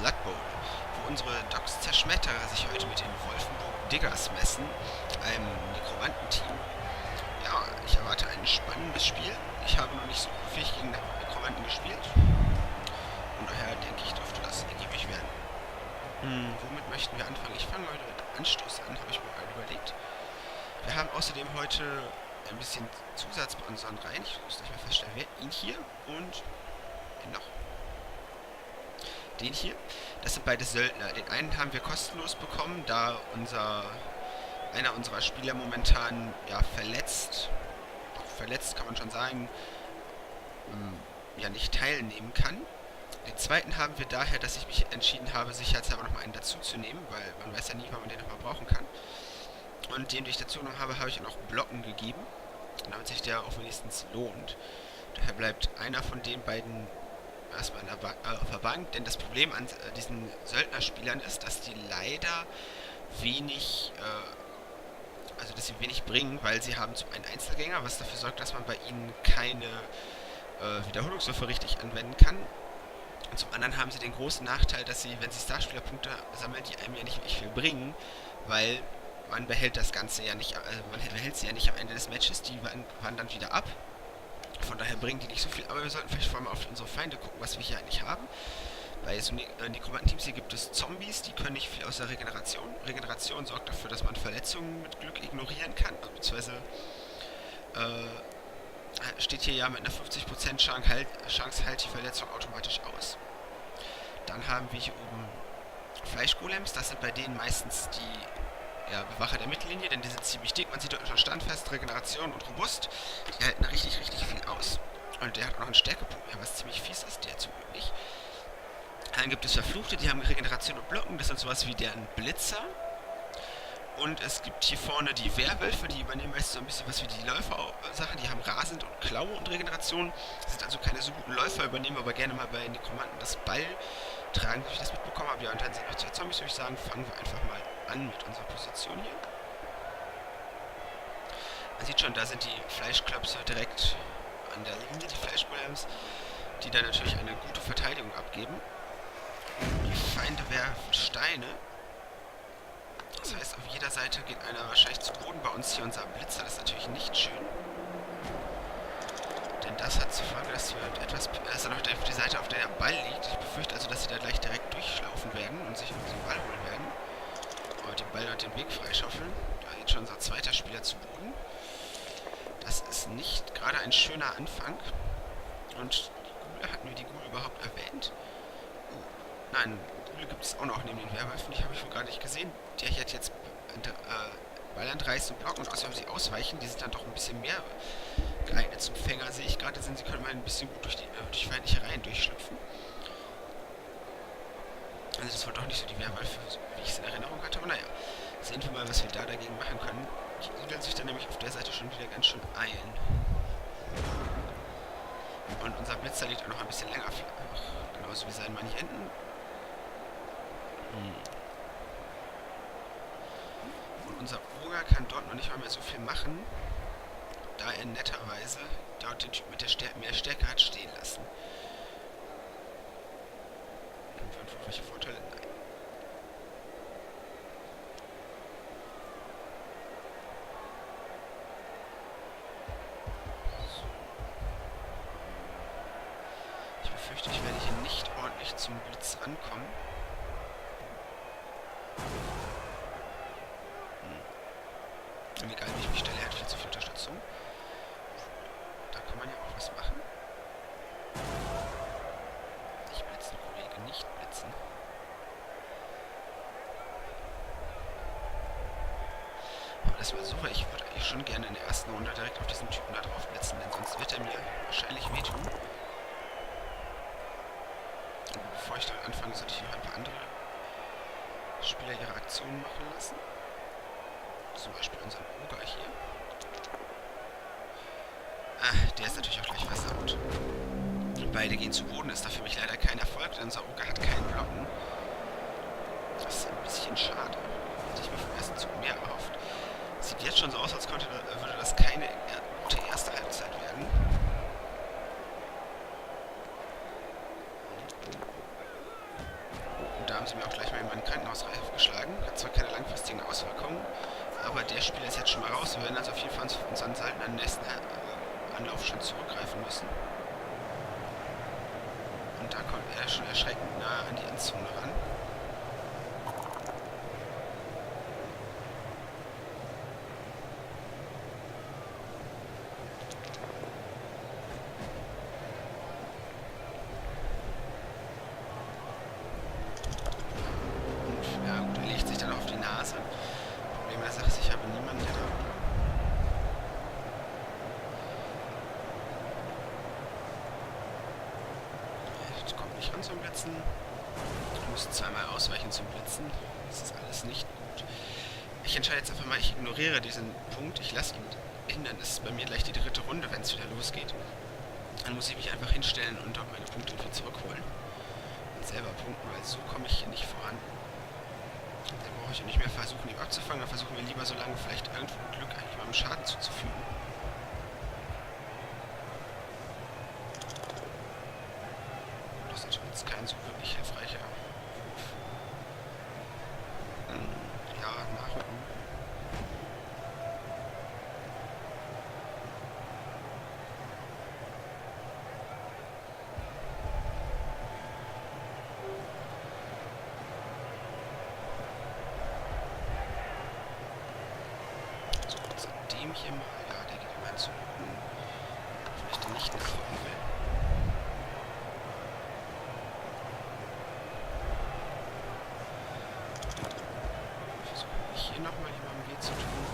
Blood Bowl, wo unsere Docs Zerschmetterer sich heute mit den Wolfenburg Diggers messen, einem Nekromantenteam. Ja, ich erwarte ein spannendes Spiel. Ich habe noch nicht so häufig gegen Nekromanten gespielt. Und daher denke ich, dürfte das ergiebig werden. Womit möchten wir anfangen? Ich fange heute mit Anstoß an, habe ich mir mal überlegt. Wir haben außerdem heute ein bisschen Zusatz bei unseren Reihen. Ich muss gleich mal feststellen, wer ihn hier und den noch. Den hier. Das sind beide Söldner. Den einen haben wir kostenlos bekommen, da einer unserer Spieler momentan verletzt kann man schon sagen, nicht teilnehmen kann. Den zweiten haben wir daher, dass ich mich entschieden habe, sicherheitshalber nochmal einen dazu zu nehmen, weil man weiß ja nie, wann man den nochmal brauchen kann. Und den, den ich dazu genommen habe, habe ich auch noch Blocken gegeben, damit sich der auch wenigstens lohnt. Daher bleibt einer von den beiden erstmal auf der Bank, denn das Problem an diesen Söldnerspielern ist, dass die leider wenig bringen, weil sie haben zum einen Einzelgänger, was dafür sorgt, dass man bei ihnen keine Wiederholungswürfe richtig anwenden kann. Und zum anderen haben sie den großen Nachteil, dass sie, wenn sie Starspielerpunkte sammeln, die einem ja nicht wirklich viel bringen, weil man behält das Ganze ja nicht, man behält sie ja nicht am Ende des Matches, die wandern wieder ab. Von daher bringen die nicht so viel, aber wir sollten vielleicht vor allem auf unsere Feinde gucken, was wir hier eigentlich haben. Bei so Nekromanten-Teams hier gibt es Zombies, die können nicht viel aus der Regeneration. Regeneration sorgt dafür, dass man Verletzungen mit Glück ignorieren kann, beziehungsweise steht hier ja mit einer 50% Chance halt die Verletzung automatisch aus. Dann haben wir hier oben Fleischgolems, das sind bei denen meistens die Bewacher der Mittellinie, denn die sind ziemlich dick, man sieht dort schon standfest, Regeneration und robust. Die halten richtig, richtig viel aus. Und der hat auch noch einen Stärkepunkt mehr, was ziemlich fies ist, der zum Glück nicht. Dann gibt es Verfluchte, die haben Regeneration und Blocken, das sind sowas wie deren Blitzer. Und es gibt hier vorne die Werwölfe, die übernehmen meist so ein bisschen was wie die Läufer-Sachen, die haben Rasend und Klaue und Regeneration, sind also keine so guten Läufer, übernehmen aber gerne mal bei Nekromanten das Ball tragen, wie ich das mitbekommen habe. Ja, und dann sind noch 2 Zombies, würde ich sagen, fangen wir einfach mal an mit unserer Position hier. Man sieht schon, da sind die Fleischklöpse direkt an der Linie, die Fleischgolems, die dann natürlich eine gute Verteidigung abgeben. Die Feinde werfen Steine. Das heißt, auf jeder Seite geht einer wahrscheinlich zu Boden. Bei uns hier unser Blitzer, das ist natürlich nicht schön. Denn das hat zur Folge, dass er noch auf die Seite, auf der der Ball liegt. Ich befürchte also, dass sie da gleich direkt durchschlaufen werden und sich den Ball holen werden. Und den Ball und den Weg freischaufeln. Da geht schon unser zweiter Spieler zu Boden. Das ist nicht gerade ein schöner Anfang. Und hatten wir die Gule überhaupt erwähnt? Nein, Gule gibt es auch noch neben den Werwölfen, die habe ich wohl gar nicht gesehen. Der hier hat jetzt Ballland reißen und blocken und außerdem sie ausweichen, die sind dann doch ein bisschen mehr geeignet zum Fänger, sehe ich gerade, denn sie können mal ein bisschen gut durch feindliche Reihen durchschlüpfen. Also das war doch nicht so die Werwölfe, wie ich es in Erinnerung hatte, aber naja, sehen wir mal, was wir da dagegen machen können. Die siedeln sich dann nämlich auf der Seite schon wieder ganz schön ein. Und unser Blitzer liegt auch noch ein bisschen länger flach, genauso wie sein Manienten. Und unser Oger kann dort noch nicht mal mehr so viel machen, da er netterweise dort den Typ mit der mehr Stärke hat stehen lassen. Und welche Vorteile? Nein. So. Ich befürchte, ich werde hier nicht ordentlich zum Blitz rankommen. Egal, wie ich mich stelle, er hat viel zu viel Unterstützung. Da kann man ja auch was machen. Nicht blitzen, Kollege, nicht blitzen. Aber das war super. Ich würde eigentlich schon gerne in der ersten Runde direkt auf diesen Typen da drauf blitzen, denn sonst wird er mir wahrscheinlich wehtun. Aber bevor ich damit anfange, sollte ich noch ein paar andere Spieler ihre Aktionen machen lassen. Zum Beispiel unseren Oger hier. Der ist natürlich auch gleich versaut. Beide gehen zu Boden, ist da für mich leider kein Erfolg, denn unser Oger hat keinen Blocken. Das ist ein bisschen schade. Hätte ich mir vom ersten Zug mehr erhofft. Sieht jetzt schon so aus, als würde das keine gute erste Halbzeit werden. haben sie mir auch gleich mal in mein Krankenhaus aufgeschlagen. Hat zwar keine langfristigen Auswirkungen, aber der Spieler ist jetzt schon mal raus. Wir werden also auf jeden Fall auf unseren Salten am nächsten Anlauf schon zurückgreifen müssen. Und da kommt er schon erschreckend nah an die Endzone ran. Zum Blitzen. Ich muss zweimal ausweichen zum Blitzen. Das ist alles nicht gut. Ich entscheide jetzt einfach mal, ich ignoriere diesen Punkt. Ich lasse ihn hin, dann ist bei mir gleich die dritte Runde, wenn es wieder losgeht. Dann muss ich mich einfach hinstellen und dort meine Punkte irgendwie zurückholen. Und selber punkten, weil so komme ich hier nicht voran. Dann brauche ich ja nicht mehr versuchen, ihn abzufangen. Dann versuchen wir lieber so lange vielleicht irgendwo Glück eigentlich mal Schaden zuzufügen. Kein so wirklich hilfreicher Wurf. Ja, nachrücken. So, jetzt dem hier mal. Ja, der geht immer zu unten. Vielleicht dann nicht nachrücken will. Hier nochmal jemandem weh zu tun.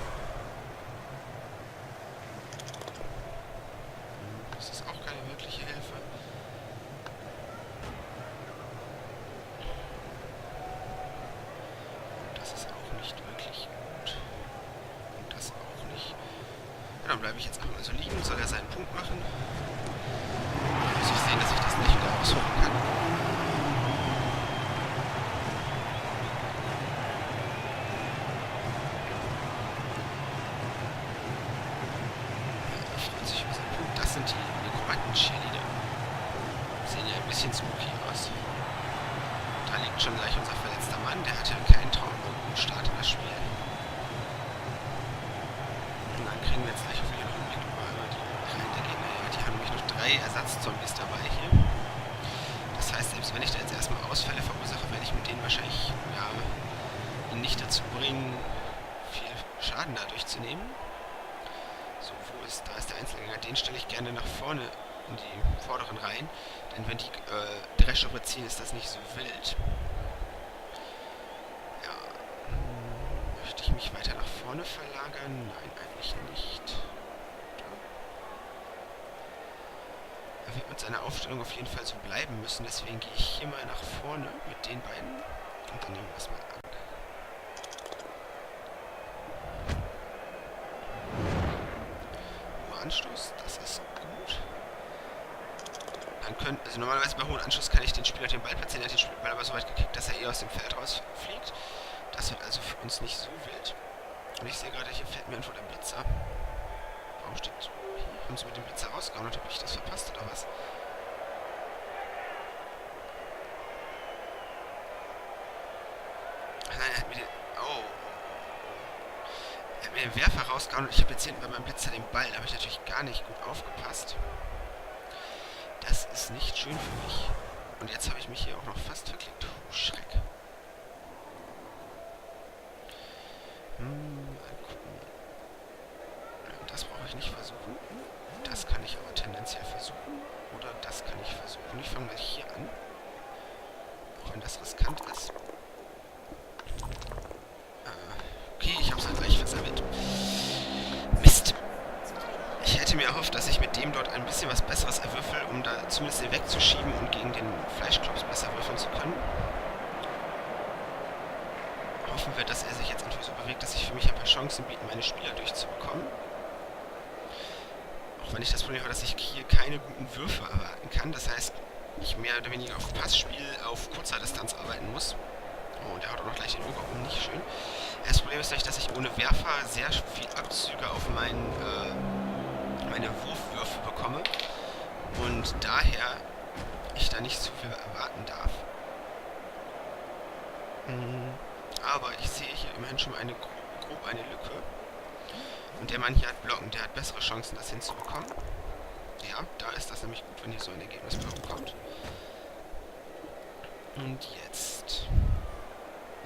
Das ist auch keine wirkliche Hilfe. Und das ist auch nicht wirklich gut. Und das auch nicht. Ja, dann bleibe ich jetzt einfach mal so liegen. Soll er seinen Punkt machen? Dann muss ich sehen, dass ich das nicht wieder ausholen kann. Cheerleader. Sehen ja ein bisschen spooky aus. Da liegt schon gleich unser verletzter Mann. Der hatte keinen traumguten Start in das Spiel. Und dann kriegen wir jetzt gleich auch wieder noch einen Blick über die Reihen der Gegner. Ja, die haben nämlich noch 3 Ersatzzombies dabei hier. Das heißt, selbst wenn ich da jetzt erstmal Ausfälle verursache, werde ich mit denen wahrscheinlich ihn nicht dazu bringen, viel Schaden dadurch zu nehmen. So, da ist der Einzelgänger. Den stelle ich gerne nach vorne in die vorderen Reihen, denn wenn die Dresche ziehen, ist das nicht so wild. Ja, möchte ich mich weiter nach vorne verlagern? Nein, eigentlich nicht. Er wird mit seiner Aufstellung auf jeden Fall so bleiben müssen, deswegen gehe ich hier mal nach vorne mit den beiden und dann nehmen wir das mal an. Anstoß, das ist gut. Dann also normalerweise bei hohem Anschluss kann ich den Spieler den Ball platzieren, er hat den Ball aber so weit gekickt, dass er eher aus dem Feld rausfliegt. Das wird also für uns nicht so wild. Und ich sehe gerade, hier fällt mir irgendwo der Blitzer. Warum steht hier? Haben sie mit dem Blitzer rausgehauen oder habe ich das verpasst oder was? Nein, er hat mir den... Oh. Er hat mir den Werfer rausgehauen und ich habe jetzt hinten bei meinem Blitzer den Ball. Da habe ich natürlich gar nicht gut aufgepasst. Das ist nicht schön für mich. Und jetzt habe ich mich hier auch noch fast verklickt. Schreck. Mal gucken. Das brauche ich nicht versuchen. Das kann ich aber tendenziell versuchen. Oder das kann ich versuchen. Ich fange mal hier an. Auch wenn das riskant ist. Okay, ich habe es halt gleich versammelt. Mist. Ich hätte mir erhofft, dass ich mit dem dort ein bisschen was Besseres erwürfel, um da zumindest den wegzuschieben und gegen den Fleischklops besser würfeln zu können. Hoffen wir, dass er sich jetzt einfach so bewegt, dass sich für mich ein paar Chancen bieten, meine Spieler durchzubekommen. Auch wenn ich das Problem habe, dass ich hier keine guten Würfe erwarten kann. Das heißt, ich mehr oder weniger auf Passspiel auf kurzer Distanz arbeiten muss. Oh, und er haut auch noch gleich den Oger um. Nicht schön. Das Problem ist nämlich, dass ich ohne Werfer sehr viel Abzüge auf meine Wurfwürfe bekomme. Und daher ich da nicht zu viel erwarten darf. Aber ich sehe hier immerhin schon mal grob eine Lücke. Und der Mann hier hat Blocken, der hat bessere Chancen, das hinzubekommen. Ja, da ist das nämlich gut, wenn hier so ein Ergebnisblocken kommt. Und jetzt...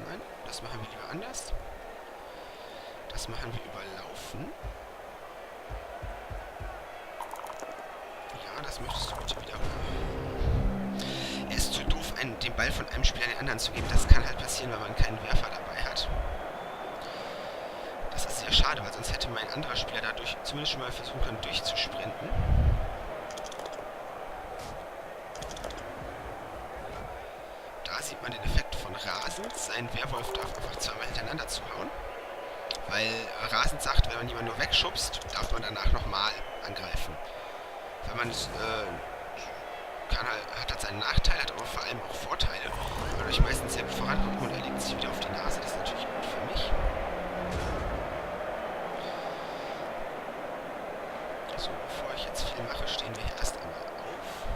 Nein, das machen wir lieber anders. Das machen wir überlaufen. Ja, das möchtest du bitte wieder... Er ist zu doof, den Ball von einem Spieler an den anderen zu geben. Das kann halt passieren, wenn man keinen Werfer dabei hat. Das ist sehr schade, weil sonst hätte mein anderer Spieler dadurch zumindest schon mal versuchen können, durchzusprinten. Da sieht man den Effekt von Rasend. Sein Werwolf darf einfach zweimal hintereinander zuhauen. Weil Rasend sagt, wenn man jemanden nur wegschubst, darf man danach nochmal angreifen. Wenn man es hat seinen Nachteil, hat aber vor allem auch Vorteile. Dadurch meistens sehr gut vorankommt und er legt sich wieder auf die Nase. Das ist natürlich gut für mich. So, bevor ich jetzt viel mache, stehen wir hier erst einmal auf.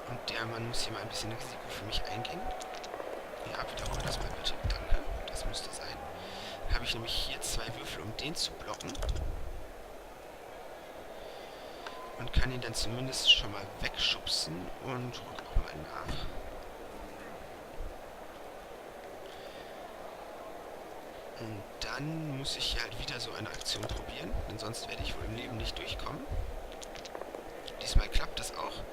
Und der Mann muss hier mal ein bisschen Risiko für mich eingehen. Ja, wiederhole das mal bitte. Danke. Das müsste sein. Dann habe ich nämlich hier 2 Würfel, um den zu blocken. Und kann ihn dann zumindest schon mal wegschubsen und rück auch mal nach. Und dann muss ich halt wieder so eine Aktion probieren, denn sonst werde ich wohl im Leben nicht durchkommen. Diesmal klappt das auch.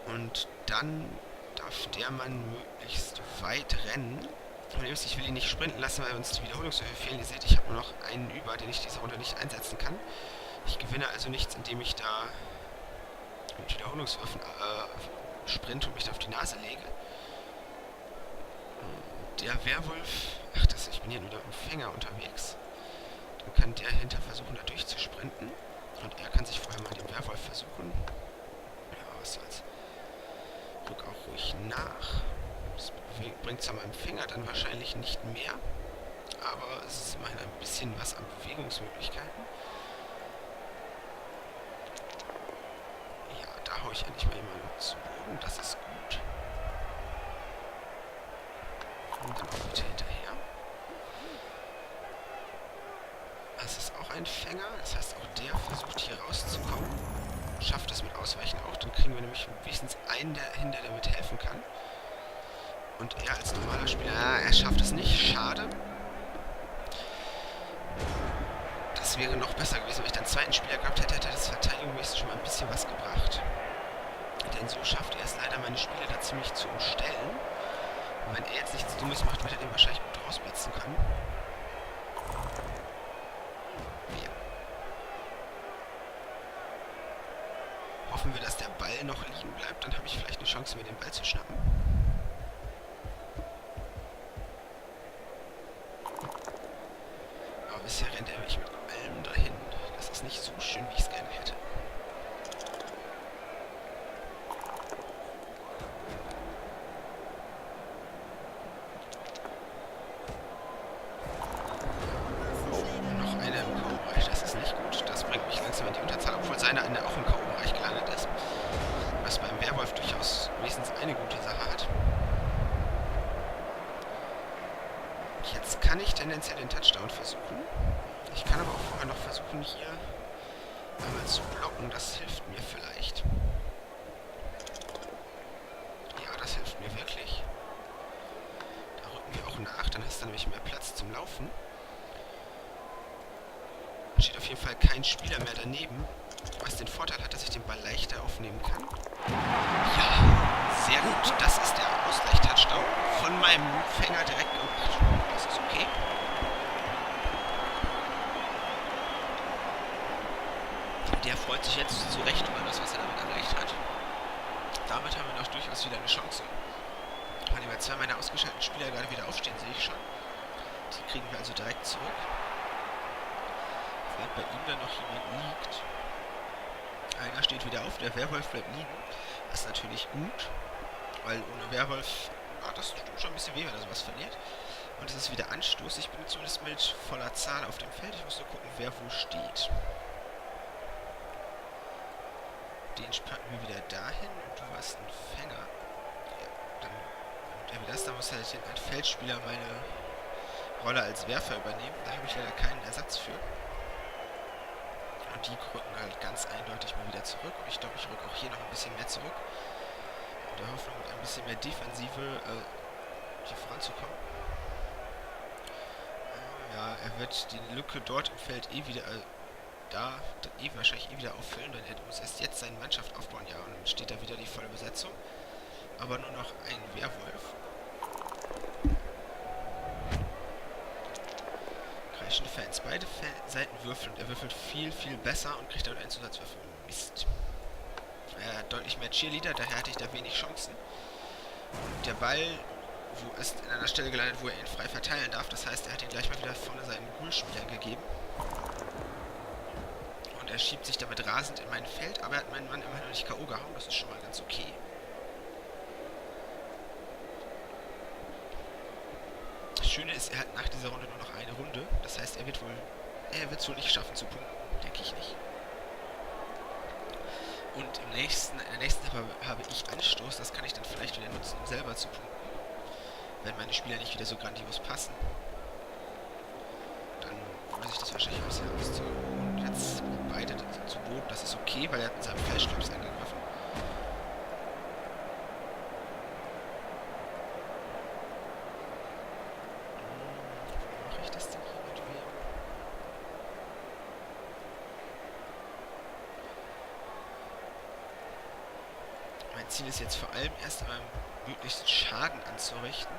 Und dann darf der Mann möglichst weit rennen. Und ich will ihn nicht sprinten lassen, weil uns die Wiederholungshöhe fehlen. Ihr seht, ich habe nur noch einen über, den ich diese Runde nicht einsetzen kann. Ich gewinne also nichts, indem ich da mit Wiederholungswürfen sprinte und mich da auf die Nase lege. Der Werwolf... Ach, ich bin hier nur der Empfänger unterwegs. Dann kann der hinter versuchen, da durchzusprinten. Und er kann sich vorher mal den Werwolf versuchen. Ja, was soll's. Rück auch ruhig nach. Das bringt zwar meinem Finger dann wahrscheinlich nicht mehr. Aber es ist immerhin ein bisschen was an Bewegungsmöglichkeiten. Ja, da haue ich endlich mal jemanden zu Boden. Das ist gut. Und dann auch bitte hinterher. Das ist auch ein Fänger. Das heißt, auch der versucht hier rauszukommen. Schafft es mit Ausweichen auch. Dann kriegen wir nämlich wenigstens einen dahinter, der mithelfen kann. Und er als normaler Spieler, er schafft es nicht. Schade. Das wäre noch besser gewesen, wenn ich dann einen zweiten Spieler gehabt hätte, hätte das verteidigungsmäßig schon mal ein bisschen was gebracht. Denn so schafft er es leider, meine Spieler da ziemlich zu umstellen. Und wenn er jetzt nichts Dummes macht, wird er den wahrscheinlich gut rausblitzen können. Ja. Hoffen wir, dass der Ball noch liegen bleibt, dann habe ich vielleicht eine Chance, mir den Ball zu schnappen. Aber bisher rennt er mich mit allem dahin. Das ist nicht so schön, wie ich es gerne hätte. Seine Ende auch im K.O.-Bereich gelandet ist. Was beim Werwolf durchaus wenigstens eine gute Sache hat. Jetzt kann ich tendenziell den Touchdown versuchen. Ich kann aber auch vorher noch versuchen, hier einmal zu blocken. Das hilft mir vielleicht. Ja, das hilft mir wirklich. Da rücken wir auch nach, dann hast du nämlich mehr Platz zum Laufen. Da steht auf jeden Fall kein Spieler mehr daneben. Was den Vorteil hat, dass ich den Ball leichter aufnehmen kann. Ja, sehr gut. Das ist der Ausgleich-Touchdown von meinem Fänger direkt gemacht. Das ist okay. Der freut sich jetzt zu Recht über das, was er damit erreicht hat. Damit haben wir noch durchaus wieder eine Chance. Weil immer 2 meiner ausgeschalteten Spieler gerade wieder aufstehen, sehe ich schon. Die kriegen wir also direkt zurück. Weil bei ihm dann noch jemand liegt. Einer steht wieder auf, der Werwolf bleibt liegen. Das ist natürlich gut, weil ohne Werwolf, das tut schon ein bisschen weh, wenn er sowas verliert. Und es ist wieder Anstoß. Ich bin zumindest mit voller Zahl auf dem Feld. Ich muss nur gucken, wer wo steht. Den spannen wir wieder dahin und du hast einen Fänger. Ja, dann nimmt er wieder das. Da muss halt ein Feldspieler meine Rolle als Werfer übernehmen. Da habe ich leider keinen Ersatz für. Und die rücken halt ganz eindeutig mal wieder zurück. Und ich glaube, ich rücke auch hier noch ein bisschen mehr zurück. In der Hoffnung, mit ein bisschen mehr Defensive hier voranzukommen. Ja, er wird die Lücke dort im Feld wieder wahrscheinlich wieder auffüllen, denn er muss erst jetzt seine Mannschaft aufbauen. Ja, und dann steht da wieder die volle Besetzung. Aber nur noch ein Werwolf. Kreischende Fans. Beide Seiten würfeln. Er würfelt viel, viel besser und kriegt damit einen Zusatzwürfel. Mist. Er hat deutlich mehr Cheerleader, daher hatte ich da wenig Chancen. Der Ball ist an einer Stelle gelandet, wo er ihn frei verteilen darf. Das heißt, er hat ihn gleich mal wieder vorne seinen Ghoul-Spielern gegeben. Und er schiebt sich damit rasend in mein Feld, aber er hat meinen Mann immerhin noch nicht K.O. gehauen. Das ist schon mal ganz okay. Das Schöne ist, er hat nach dieser Runde nur noch eine Runde. Das heißt, er wird es wohl nicht schaffen zu punkten. Denke ich nicht. Und in der nächsten habe ich Anstoß. Das kann ich dann vielleicht wieder nutzen, um selber zu punkten. Wenn meine Spieler nicht wieder so grandios passen. Dann muss ich das wahrscheinlich ein bisschen auszögern. Und jetzt beide zu Boden. Das ist okay, weil er hat mit seinem Fleischklops angegriffen. Wie mache ich das denn hier mit wem? Mein Ziel ist jetzt vor allem erst einmal möglichst Schaden anzurichten,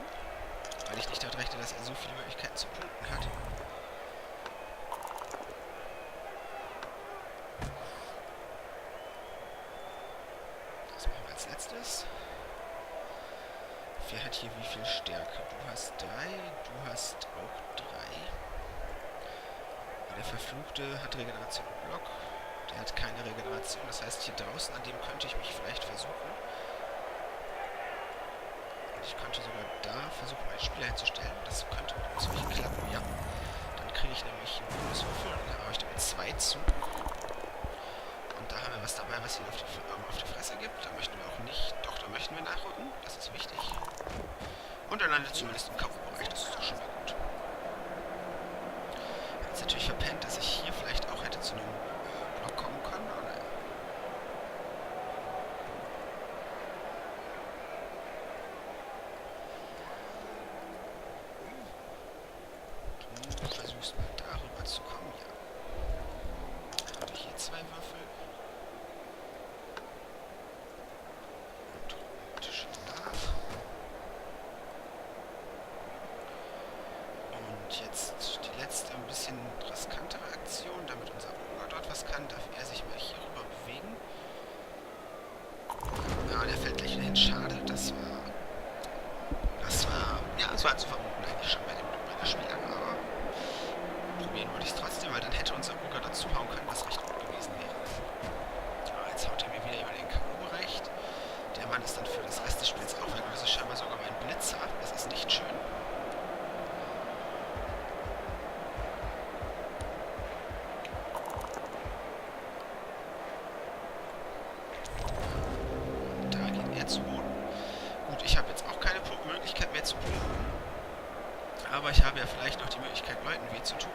weil ich nicht damit rechne, dass er so viele Möglichkeiten zu punkten hat. Das machen wir als letztes. Wer hat hier wie viel Stärke? Du hast 3, du hast auch 3. Der Verfluchte hat Regeneration und Block. Der hat keine Regeneration, das heißt hier draußen, an dem könnte ich mich vielleicht versuchen. Ich könnte sogar da versuchen, meinen Spieler hinzustellen. Das könnte auch so nicht klappen, ja. Dann kriege ich nämlich einen Bonuswürfel und dann habe ich damit 2 zu. Und da haben wir was dabei, was ihn auf die Fresse gibt. Da möchten wir auch nicht. Doch, da möchten wir nachrücken. Das ist wichtig. Und er landet zumindest im Kampfbereich. Das ist doch schon mal gut. Jetzt natürlich verpennt, dass ich hier vielleicht auch hätte zu einem Block kommen können. Oder? Du versuchst mal darüber zu kommen, ja. Habe ich hier 2 Würfel. Und Schlaf. Und jetzt die letzte, ein bisschen riskantere Aktion, damit unser Ogre dort was kann, darf er sich mal hier rüber bewegen. Ja, der fällt gleich wieder hin. Schade, das war zu vermuten eigentlich schon bei meiner Spieler, aber probieren wollte ich es trotzdem, weil dann hätte unser Ogre dazu hauen können, was recht gut gewesen wäre. Aber jetzt haut er mir wieder über den K.O.-Bereich. Der Mann ist dann für das Rest des Spiels auch weg. Das ist scheinbar sogar mein Blitzer. Das ist nicht schön. Da geht er zu Boden. Gut, ich habe jetzt auch keine Möglichkeit mehr zu punkten. Aber ich habe ja vielleicht noch die Möglichkeit, Leuten weh zu tun.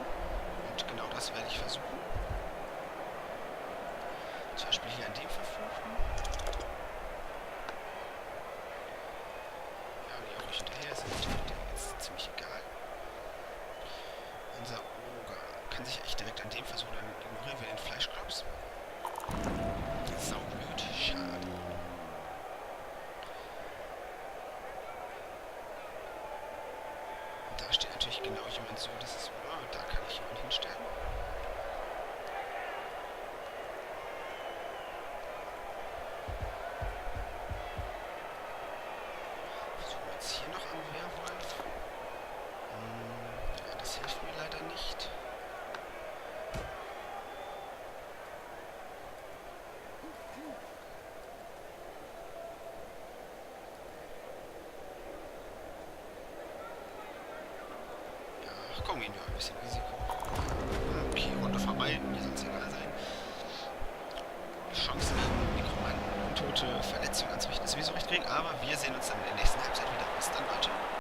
Und genau das werde ich versuchen. Zum Beispiel hier an dem Verfluchten. Ja, die auch nicht hinterher sind. Der ist ziemlich egal. Unser Ogre kann sich echt direkt an dem versuchen, dann ignorieren wir den Fleischklops. Saublöd, schade. Da steht natürlich genau jemand so, dass es, da kann ich jemanden hinstellen. Versuchen wir jetzt hier noch am Werwolf. Ja, das hilft mir leider nicht. Komm, gehen wir ein bisschen Risiko. Okay, Runde vorbei. Mir soll es egal sein. Chancen haben. Mikro Tote, Verletzungen anzurichten. Ist sowieso recht gering, aber wir sehen uns dann in der nächsten Halbzeit